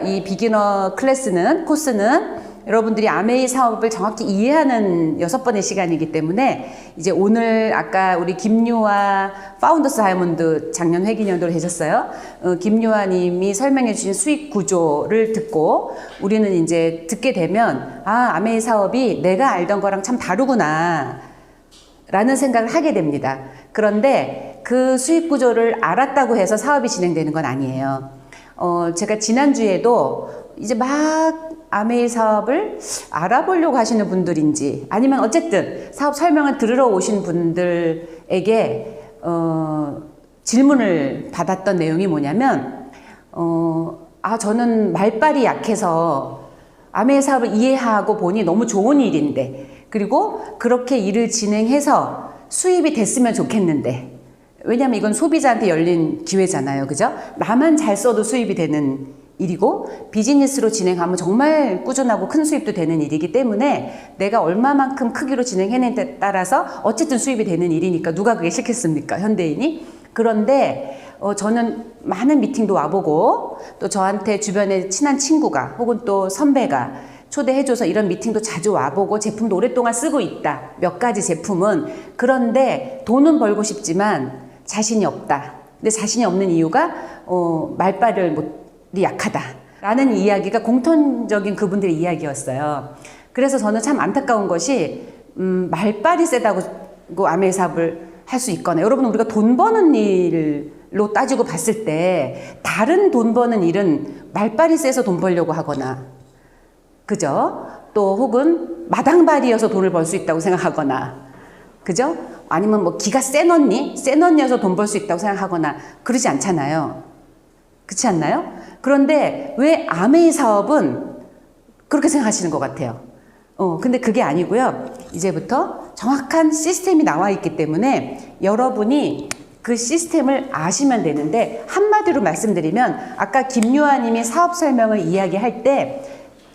이 비기너 코스는 여러분들이 아메이 사업을 정확히 이해하는 6번의 시간이기 때문에 이제 오늘 아까 우리 김유아 파운더스 다이아몬드 작년 회기년도로 해줬어요. 김유아 님이 설명해 주신 수익 구조를 듣고 우리는 이제 듣게 되면 아메이 사업이 내가 알던 거랑 참 다르구나 라는 생각을 하게 됩니다. 그런데 그 수익 구조를 알았다고 해서 사업이 진행되는 건 아니에요. 제가 지난주에도 이제 막 아메이 사업을 알아보려고 하시는 분들인지 아니면 어쨌든 사업 설명을 들으러 오신 분들에게 질문을 받았던 내용이 뭐냐면 저는 말빨이 약해서 아메이 사업을 이해하고 보니 너무 좋은 일인데 그리고 그렇게 일을 진행해서 수입이 됐으면 좋겠는데 왜냐하면 이건 소비자한테 열린 기회잖아요. 그죠? 나만 잘 써도 수입이 되는 일이고 비즈니스로 진행하면 정말 꾸준하고 큰 수입도 되는 일이기 때문에 내가 얼마만큼 크기로 진행해내냐에 따라서 어쨌든 수입이 되는 일이니까 누가 그게 싫겠습니까? 현대인이. 그런데 저는 많은 미팅도 와보고 또 저한테 주변에 친한 친구가 혹은 또 선배가 초대해줘서 이런 미팅도 자주 와보고 제품도 오랫동안 쓰고 있다. 몇 가지 제품은. 그런데 돈은 벌고 싶지만 자신이 없다. 근데 자신이 없는 이유가 말빨이 약하다 라는 이야기가 공통적인 그분들의 이야기였어요. 그래서 저는 참 안타까운 것이 말빨이 세다고 아메이 사업을 할 수 있거나 여러분 우리가 돈 버는 일로 따지고 봤을 때 다른 돈 버는 일은 말빨이 세서 돈 벌려고 하거나 그죠? 또 혹은 마당발이어서 돈을 벌 수 있다고 생각하거나 그죠? 아니면 뭐 기가 센 언니여서 돈 벌 수 있다고 생각하거나 그러지 않잖아요. 그렇지 않나요? 그런데 왜 아메이 사업은 그렇게 생각하시는 것 같아요. 근데 그게 아니고요. 이제부터 정확한 시스템이 나와 있기 때문에 여러분이 그 시스템을 아시면 되는데 한마디로 말씀드리면 아까 김유아 님이 사업 설명을 이야기할 때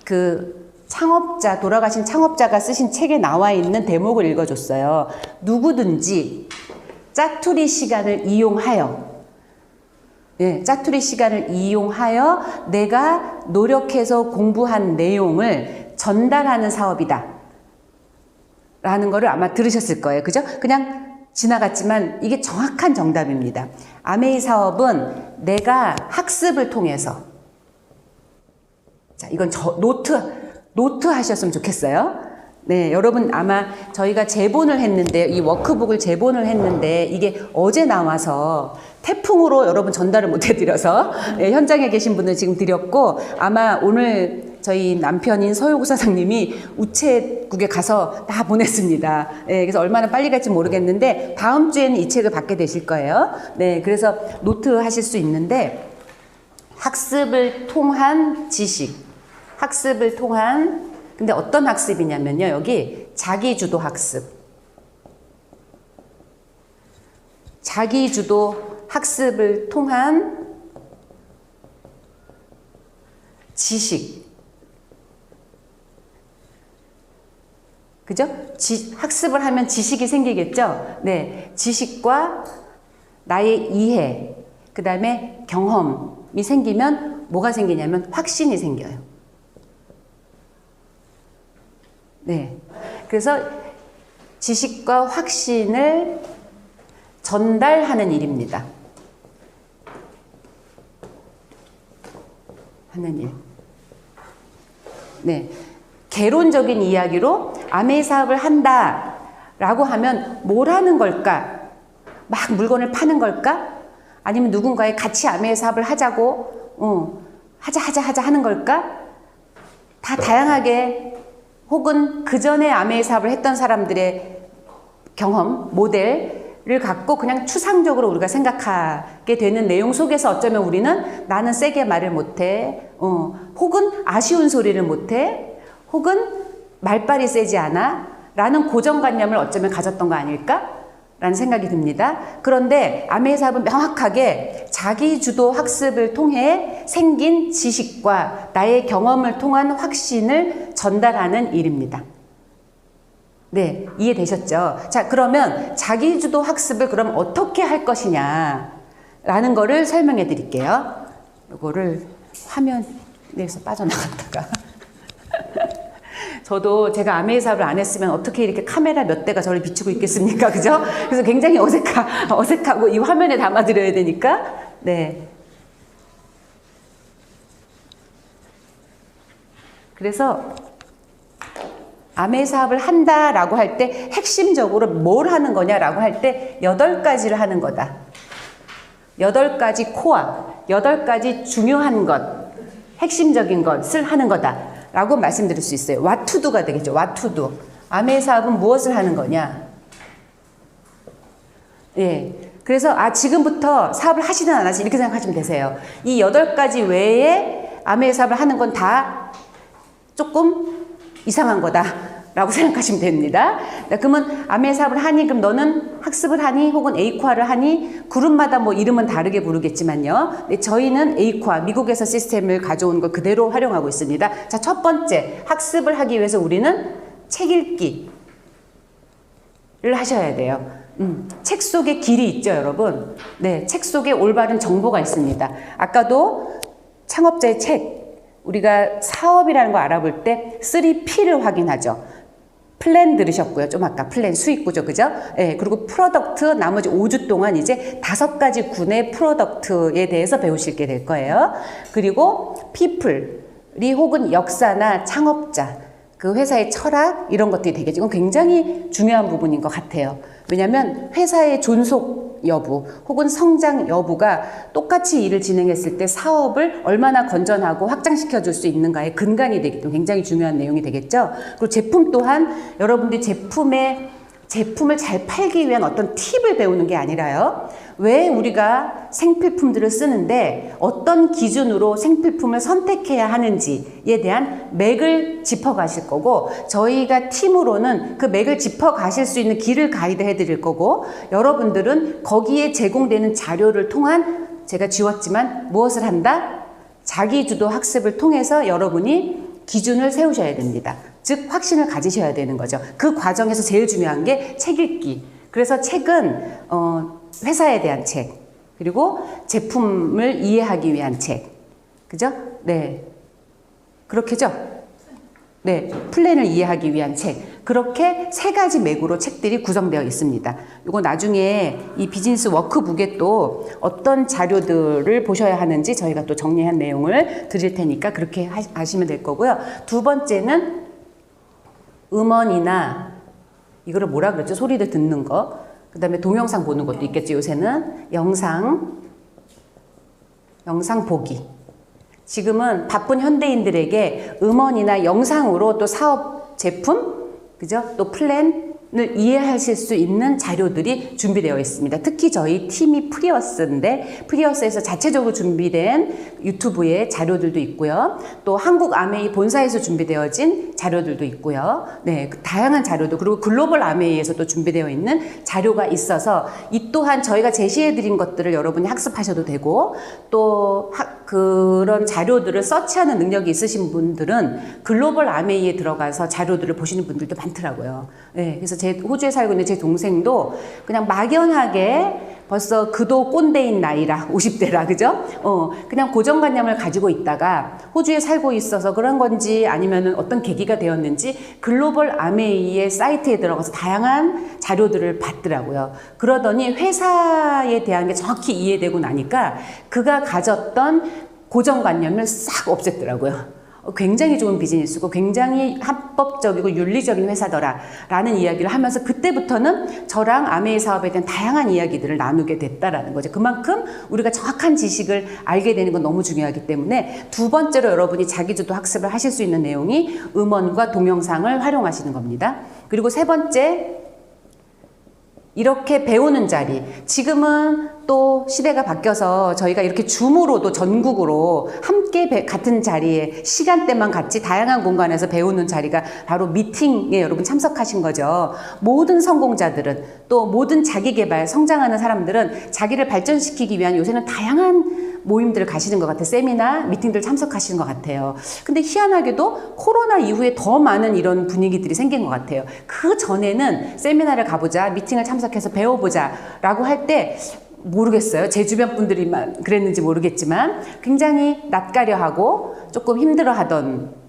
그 돌아가신 창업자가 쓰신 책에 나와 있는 대목을 읽어줬어요. 누구든지 짜투리 시간을 이용하여 짜투리 시간을 이용하여 내가 노력해서 공부한 내용을 전달하는 사업이다 라는 거를 아마 들으셨을 거예요. 그죠? 그냥 지나갔지만 이게 정확한 정답입니다. 아메이 사업은 내가 학습을 통해서 자, 이건 노트 하셨으면 좋겠어요. 네, 여러분 아마 저희가 제본을 했는데 이 워크북을 제본을 했는데 이게 어제 나와서 태풍으로 여러분 전달을 못 해드려서 현장에 계신 분은 지금 드렸고 아마 오늘 저희 남편인 서효구 사장님이 우체국에 가서 다 보냈습니다. 네, 그래서 얼마나 빨리 갈지 모르겠는데 다음 주에는 이 책을 받게 되실 거예요. 네, 그래서 노트 하실 수 있는데 학습을 통한 지식, 학습을 통한 근데 어떤 학습이냐면요. 여기 자기주도 학습. 자기주도 학습을 통한 지식. 그죠? 학습을 하면 지식이 생기겠죠? 네. 지식과 나의 이해, 그 다음에 경험이 생기면 뭐가 생기냐면 확신이 생겨요. 네. 그래서 지식과 확신을 전달하는 일입니다. 하는 일. 네. 개론적인 이야기로 아메이 사업을 한다라고 하면 뭘 하는 걸까? 막 물건을 파는 걸까? 아니면 누군가의 같이 아메이 사업을 하자고, 하자 하는 걸까? 다 다양하게 혹은 그 전에 아메이 사업을 했던 사람들의 경험, 모델을 갖고 그냥 추상적으로 우리가 생각하게 되는 내용 속에서 어쩌면 우리는 나는 세게 말을 못해, 혹은 아쉬운 소리를 못해, 혹은 말빨이 세지 않아 라는 고정관념을 어쩌면 가졌던 거 아닐까? 라는 생각이 듭니다. 그런데 아메이 사업은 명확하게 자기주도 학습을 통해 생긴 지식과 나의 경험을 통한 확신을 전달하는 일입니다. 네, 이해되셨죠? 자, 그러면 자기주도 학습을 그럼 어떻게 할 것이냐 라는 거를 설명해 드릴게요. 이거를 화면 여기서 빠져나갔다가 저도 제가 아메이 사업을 안 했으면 어떻게 이렇게 카메라 몇 대가 저를 비추고 있겠습니까? 그죠? 그래서 굉장히 어색하고 이 화면에 담아드려야 되니까. 네. 그래서 아메이 사업을 한다라고 할 때 핵심적으로 뭘 하는 거냐라고 할 때 8가지를 하는 거다. 8가지 코어, 8가지 중요한 것, 핵심적인 것을 하는 거다. 라고 말씀드릴 수 있어요. What to do가 되겠죠. What to do. 아메이 사업은 무엇을 하는 거냐. 예. 그래서 지금부터 사업을 하시든 안 하시든 이렇게 생각하시면 되세요. 이 8가지 외에 아메이 사업을 하는 건 다 조금 이상한 거다. 라고 생각하시면 됩니다. 그러면 아메이 사업을 하니, 그럼 너는 학습을 하니, 혹은 에이코아를 하니, 그룹마다 뭐 이름은 다르게 부르겠지만요. 네, 저희는 에이코아, 미국에서 시스템을 가져온 걸 그대로 활용하고 있습니다. 자, 첫 번째, 학습을 하기 위해서 우리는 책 읽기를 하셔야 돼요. 책 속에 길이 있죠, 여러분. 네, 책 속에 올바른 정보가 있습니다. 아까도 창업자의 책, 우리가 사업이라는 거 알아볼 때 3P를 확인하죠. 플랜 들으셨고요. 좀 아까 플랜 수익 구조, 그죠? 예, 그리고 프로덕트 나머지 5주 동안 이제 5가지 군의 프로덕트에 대해서 배우시게 될 거예요. 그리고 people이 혹은 역사나 창업자, 그 회사의 철학 이런 것들이 되겠죠. 이건 굉장히 중요한 부분인 것 같아요. 왜냐하면 회사의 존속 여부 혹은 성장 여부가 똑같이 일을 진행했을 때 사업을 얼마나 건전하고 확장시켜 줄 수 있는가의 근간이 되기 때문에 굉장히 중요한 내용이 되겠죠. 그리고 제품 또한 여러분들이 제품을 잘 팔기 위한 어떤 팁을 배우는 게 아니라요. 왜 우리가 생필품들을 쓰는데 어떤 기준으로 생필품을 선택해야 하는지에 대한 맥을 짚어가실 거고, 저희가 팀으로는 그 맥을 짚어가실 수 있는 길을 가이드해 드릴 거고, 여러분들은 거기에 제공되는 자료를 통한, 제가 지웠지만 무엇을 한다? 자기주도 학습을 통해서 여러분이 기준을 세우셔야 됩니다. 즉 확신을 가지셔야 되는 거죠. 그 과정에서 제일 중요한 게 책 읽기. 그래서 책은 회사에 대한 책, 그리고 제품을 이해하기 위한 책, 그죠? 네, 그렇게죠? 네, 플랜을 이해하기 위한 책. 그렇게 3가지 맥으로 책들이 구성되어 있습니다. 이거 나중에 이 비즈니스 워크북에 또 어떤 자료들을 보셔야 하는지 저희가 또 정리한 내용을 드릴 테니까 그렇게 하시면 될 거고요. 두 번째는 음원이나, 이거를 뭐라 그랬죠? 소리를 듣는 거. 그 다음에 동영상 보는 것도 있겠죠. 요새는 영상 보기. 지금은 바쁜 현대인들에게 음원이나 영상으로 또 사업 제품, 그죠? 또 플랜을 이해하실 수 있는 자료들이 준비되어 있습니다. 특히 저희 팀이 프리어스인데, 프리어스에서 자체적으로 준비된 유튜브의 자료들도 있고요. 또 한국 아메이 본사에서 준비되어진 자료들도 있고요. 네, 다양한 자료도, 그리고 글로벌 아메이에서도 준비되어 있는 자료가 있어서 이 또한 저희가 제시해드린 것들을 여러분이 학습하셔도 되고, 또 그런 자료들을 서치하는 능력이 있으신 분들은 글로벌 아메이에 들어가서 자료들을 보시는 분들도 많더라고요. 네, 그래서 제 호주에 살고 있는 제 동생도 그냥 막연하게 벌써 그도 꼰대인 나이라 50대라, 그죠? 그냥 고정관념을 가지고 있다가 호주에 살고 있어서 그런 건지 아니면은 어떤 계기가 되었는지 글로벌 아메이의 사이트에 들어가서 다양한 자료들을 봤더라고요. 그러더니 회사에 대한 게 정확히 이해되고 나니까 그가 가졌던 고정관념을 싹 없앴더라고요. 굉장히 좋은 비즈니스고 굉장히 합법적이고 윤리적인 회사더라 라는 이야기를 하면서 그때부터는 저랑 아메이 사업에 대한 다양한 이야기들을 나누게 됐다라는 거죠. 그만큼 우리가 정확한 지식을 알게 되는 건 너무 중요하기 때문에 두 번째로 여러분이 자기주도 학습을 하실 수 있는 내용이 음원과 동영상을 활용하시는 겁니다. 그리고 세 번째, 이렇게 배우는 자리. 지금은 또 시대가 바뀌어서 저희가 이렇게 줌으로도 전국으로 함께 같은 자리에 시간대만 같이 다양한 공간에서 배우는 자리가 바로 미팅에 여러분 참석하신 거죠. 모든 성공자들은, 또 모든 자기개발, 성장하는 사람들은 자기를 발전시키기 위한 요새는 다양한 모임들을 가시는 것 같아요. 세미나, 미팅들 참석하시는 것 같아요. 근데 희한하게도 코로나 이후에 더 많은 이런 분위기들이 생긴 것 같아요. 그 전에는 세미나를 가보자, 미팅을 참석해서 배워보자 라고 할 때 모르겠어요. 제 주변 분들이만 그랬는지 모르겠지만 굉장히 낯가려하고 조금 힘들어하던,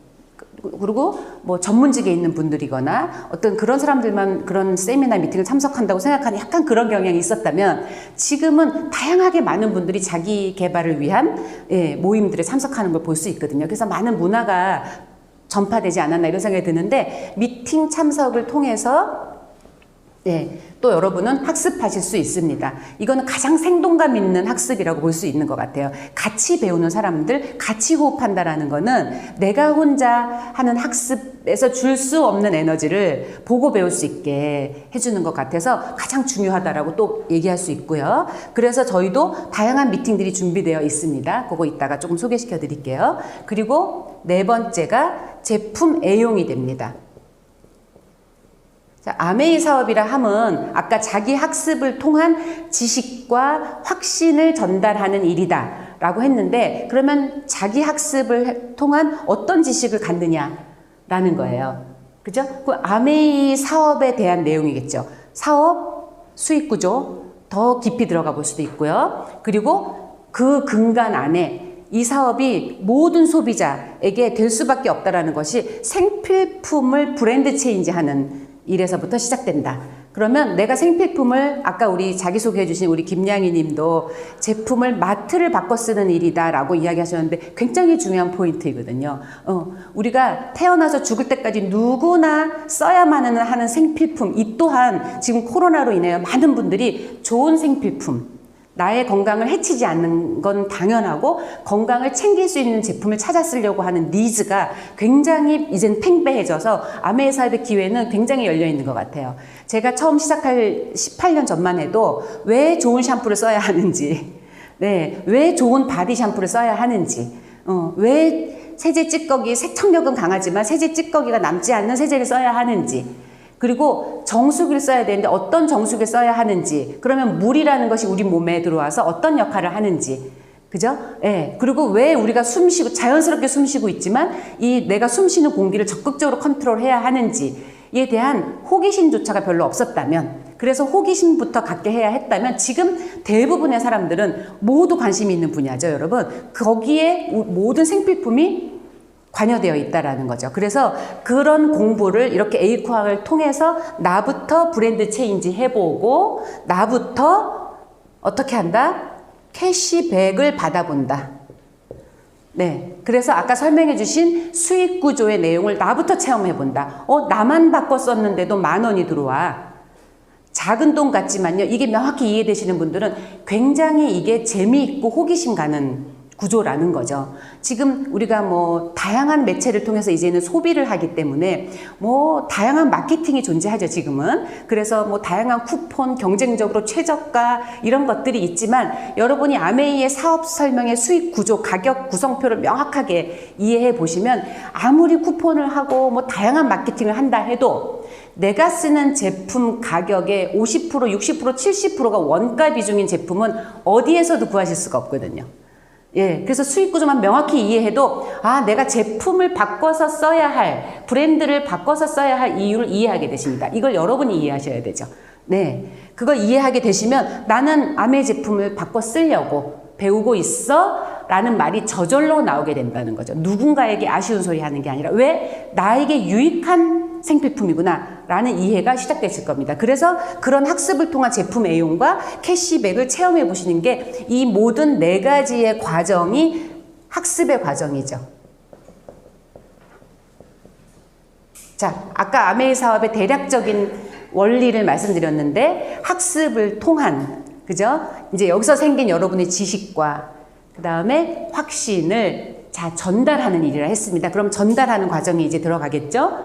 그리고 뭐 전문직에 있는 분들이거나 어떤 그런 사람들만 그런 세미나 미팅을 참석한다고 생각하는 약간 그런 경향이 있었다면, 지금은 다양하게 많은 분들이 자기 개발을 위한 모임들에 참석하는 걸 볼 수 있거든요. 그래서 많은 문화가 전파되지 않았나 이런 생각이 드는데, 미팅 참석을 통해서 또 여러분은 학습하실 수 있습니다. 이거는 가장 생동감 있는 학습이라고 볼 수 있는 것 같아요. 같이 배우는 사람들, 같이 호흡한다라는 거는 내가 혼자 하는 학습에서 줄 수 없는 에너지를 보고 배울 수 있게 해주는 것 같아서 가장 중요하다라고 또 얘기할 수 있고요. 그래서 저희도 다양한 미팅들이 준비되어 있습니다. 그거 이따가 조금 소개시켜 드릴게요. 그리고 네 번째가 제품 애용이 됩니다. 아메이 사업이라 함은 아까 자기 학습을 통한 지식과 확신을 전달하는 일이다 라고 했는데, 그러면 자기 학습을 통한 어떤 지식을 갖느냐라는 거예요. 그죠? 그 아메이 사업에 대한 내용이겠죠. 사업, 수익 구조, 더 깊이 들어가 볼 수도 있고요. 그리고 그 근간 안에 이 사업이 모든 소비자에게 될 수밖에 없다라는 것이 생필품을 브랜드 체인지하는 일에서부터 시작된다. 그러면 내가 생필품을, 아까 우리 자기소개해 주신 우리 김양희 님도 제품을 마트를 바꿔 쓰는 일이다 라고 이야기하셨는데, 굉장히 중요한 포인트이거든요. 우리가 태어나서 죽을 때까지 누구나 써야만 하는 생필품, 이 또한 지금 코로나로 인해 많은 분들이 좋은 생필품, 나의 건강을 해치지 않는 건 당연하고 건강을 챙길 수 있는 제품을 찾아 쓰려고 하는 니즈가 굉장히 이젠 팽배해져서 아메이 사업의 기회는 굉장히 열려 있는 것 같아요. 제가 처음 시작할 18년 전만 해도 왜 좋은 샴푸를 써야 하는지, 왜 좋은 바디 샴푸를 써야 하는지, 왜 세제 찌꺼기, 세척력은 강하지만 세제 찌꺼기가 남지 않는 세제를 써야 하는지, 그리고 정수기를 써야 되는데 어떤 정수기를 써야 하는지, 그러면 물이라는 것이 우리 몸에 들어와서 어떤 역할을 하는지, 그죠? 그리고 왜 우리가 숨쉬고, 자연스럽게 숨쉬고 있지만 이 내가 숨쉬는 공기를 적극적으로 컨트롤해야 하는지에 대한 호기심조차가 별로 없었다면, 그래서 호기심부터 갖게 해야 했다면, 지금 대부분의 사람들은 모두 관심이 있는 분야죠, 여러분. 거기에 모든 생필품이 관여되어 있다라는 거죠. 그래서 그런 공부를 이렇게 에이코학을 통해서 나부터 브랜드 체인지 해보고, 나부터 어떻게 한다? 캐시백을 받아본다. 그래서 아까 설명해 주신 수익 구조의 내용을 나부터 체험해본다. 나만 바꿔 썼는데도 10,000원이 들어와. 작은 돈 같지만요, 이게 명확히 이해되시는 분들은 굉장히 이게 재미있고 호기심 가는 구조라는 거죠. 지금 우리가 뭐 다양한 매체를 통해서 이제는 소비를 하기 때문에 뭐 다양한 마케팅이 존재하죠, 지금은. 그래서 뭐 다양한 쿠폰, 경쟁적으로 최저가 이런 것들이 있지만, 여러분이 아메이의 사업 설명의 수익 구조, 가격 구성표를 명확하게 이해해 보시면, 아무리 쿠폰을 하고 뭐 다양한 마케팅을 한다 해도 내가 쓰는 제품 가격의 50%, 60%, 70%가 원가 비중인 제품은 어디에서도 구하실 수가 없거든요. 그래서 수익 구조만 명확히 이해해도, 내가 제품을 바꿔서 써야 할, 브랜드를 바꿔서 써야 할 이유를 이해하게 되십니다. 이걸 여러분이 이해하셔야 되죠. 그걸 이해하게 되시면, 나는 아메이 제품을 바꿔 쓰려고 배우고 있어 라는 말이 저절로 나오게 된다는 거죠. 누군가에게 아쉬운 소리 하는 게 아니라, 왜 나에게 유익한 생필품이구나 라는 이해가 시작되실 겁니다. 그래서 그런 학습을 통한 제품 애용과 캐시백을 체험해 보시는 게, 이 모든 4가지의 과정이 학습의 과정이죠. 자, 아까 아메이 사업의 대략적인 원리를 말씀드렸는데, 학습을 통한, 그죠? 이제 여기서 생긴 여러분의 지식과 그 다음에 확신을 전달하는 일이라 했습니다. 그럼 전달하는 과정이 이제 들어가겠죠?